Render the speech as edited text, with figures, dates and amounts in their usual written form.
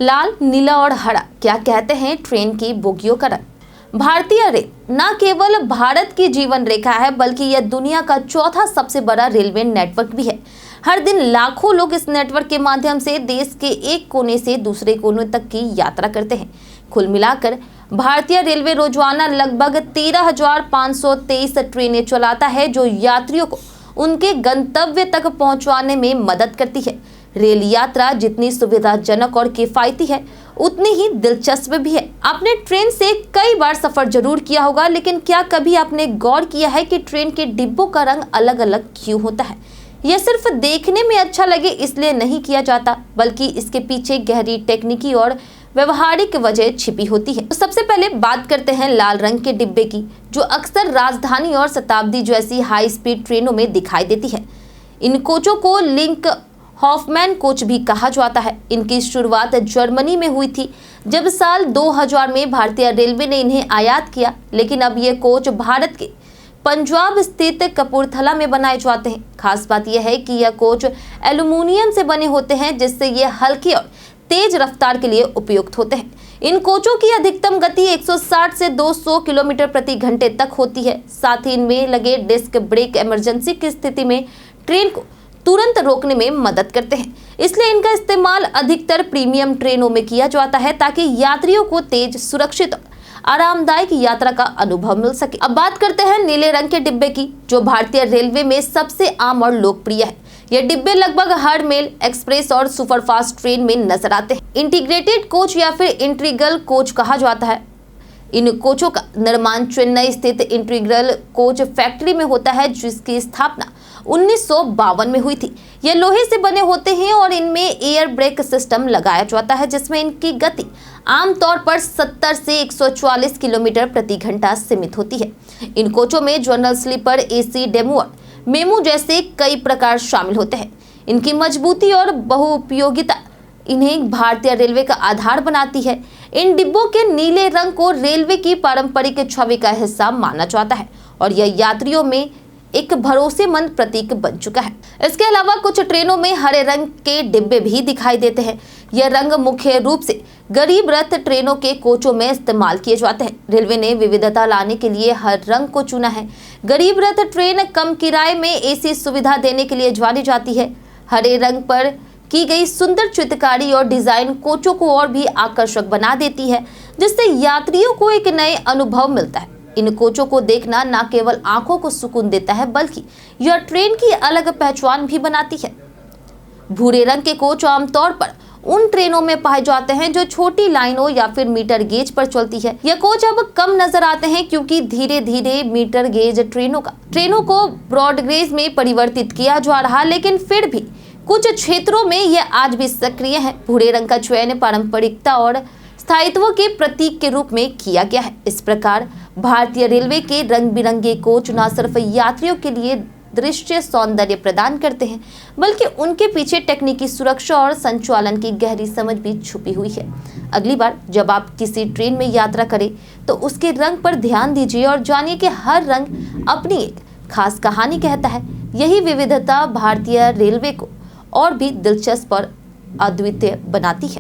लाल, नीला और हरा, क्या कहते हैं ट्रेन की बोगियों का रंग। भारतीय रेल न केवल भारत की जीवन रेखा है, बल्कि यह दुनिया का चौथा सबसे बड़ा रेलवे नेटवर्क भी है। हर दिन लाखों लोग इस नेटवर्क के माध्यम से देश के एक कोने से दूसरे कोने तक की यात्रा करते हैं। कुल मिलाकर भारतीय रेलवे रोजाना लगभग 13,523 ट्रेनें चलाता है, जो यात्रियों को उनके गंतव्य तक पहुंचाने में मदद करती है। रेल यात्रा जितनी सुविधाजनक और किफायती है, उतनी ही दिलचस्प भी है। आपने ट्रेन से कई बार सफर जरूर किया होगा, लेकिन क्या कभी आपने गौर किया है कि ट्रेन के डिब्बों का रंग अलग अलग क्यों होता है? यह सिर्फ देखने में अच्छा लगे इसलिए नहीं किया जाता, बल्कि इसके पीछे गहरी टेक्निकी और व्यवहारिक वजह छिपी होती है। तो सबसे पहले बात करते हैं लाल रंग के डिब्बे की, जो अक्सर राजधानी और शताब्दी जैसी हाई स्पीड ट्रेनों में दिखाई देती है। इन कोचों को लिंक हॉफमैन कोच भी कहा जाता है। इनकी शुरुआत जर्मनी में हुई थी, जब साल 2000 में भारतीय रेलवे ने इन्हें आयात किया, लेकिन अब ये कोच भारत के पंजाब स्थित कपूरथला में बनाए जाते हैं। खास बात यह है कि यह कोच एल्यूमिनियम से बने होते हैं, जिससे ये हल्की और तेज रफ्तार के लिए उपयुक्त होते हैं। इन कोचों की अधिकतम गति 160 से 200 किलोमीटर प्रति घंटे तक होती है। साथ ही इनमें लगे डिस्क ब्रेक इमरजेंसी की स्थिति में ट्रेन को तुरंत रोकने में मदद करते हैं। इसलिए इनका इस्तेमाल अधिकतर प्रीमियम ट्रेनों में किया जाता है, ताकि यात्रियों को तेज, सुरक्षित और आरामदायक यात्रा का अनुभव मिल सके। अब बात करते हैं नीले रंग के डिब्बे की, जो भारतीय रेलवे में सबसे आम और लोकप्रिय है। ये डिब्बे लगभग हर मेल, एक्सप्रेस और सुपरफास्ट ट्रेन में नजर आते हैं। इंटीग्रेटेड कोच या फिर इंटीग्रल कोच कहा जाता है। इन कोचों का निर्माण चेन्नई स्थित इंटीग्रल कोच फैक्ट्री में होता है, जिसकी स्थापना 1952 में हुई थी। ये लोहे से बने होते हैं और इनमें एयर ब्रेक सिस्टम लगाया जाता है, जिसमें इनकी गति आमतौर पर 70 से 140 किलोमीटर प्रति घंटा सीमित होती है। इन कोचों में जनरल स्लीपर, एसी, डेमू और मेमू जैसे कई प्रकार शामिल होते हैं। इनकी मजबूती और बहुउपयोगिता इन्हें भारतीय रेलवे का आधार बनाती है। इन डिब्बों के नीले रंग को रेलवे की पारंपरिक छवि का हिस्सा माना जाता है और यह यात्रियों में एक भरोसेमंद प्रतीक बन चुका है। इसके अलावा कुछ ट्रेनों में हरे रंग के डिब्बे भी दिखाई देते हैं। यह रंग मुख्य रूप से गरीब रथ ट्रेनों के कोचों में इस्तेमाल किए जाते हैं। रेलवे ने विविधता लाने के लिए हर रंग को चुना है। गरीब रथ ट्रेन कम किराए में एसी सुविधा देने के लिए जानी जाती है। हरे रंग पर की गई सुंदर चित्रकारी और डिजाइन कोचों को और भी आकर्षक बना देती है, जिससे यात्रियों को एक नए अनुभव मिलता है। इन कोचों को देखना न केवल आंखों को सुकून देता है, बल्कि यह ट्रेन की अलग पहचान भी बनाती है। भूरे रंग के कोच आमतौर पर उन ट्रेनों में पाए जाते हैं जो छोटी लाइनों या फिर मीटर गेज पर चलती है। यह कोच अब कम नजर आते हैं, क्योंकि धीरे धीरे मीटर गेज ट्रेनों को ब्रॉड गेज में परिवर्तित किया जा रहा, लेकिन फिर भी कुछ क्षेत्रों में यह आज भी सक्रिय है। भूरे रंग का चयन पारंपरिकता और स्थायित्व के प्रतीक के रूप में किया गया है। इस प्रकार भारतीय रेलवे के रंग बिरंगे कोच न सिर्फ यात्रियों के लिए दृश्य सौंदर्य प्रदान करते हैं, बल्कि उनके पीछे तकनीकी सुरक्षा और संचालन की गहरी समझ भी छुपी हुई है। अगली बार जब आप किसी ट्रेन में यात्रा करें, तो उसके रंग पर ध्यान दीजिए और जानिए कि हर रंग अपनी एक खास कहानी कहता है। यही विविधता भारतीय रेलवे को और भी दिलचस्प और अद्वितीय बनाती है।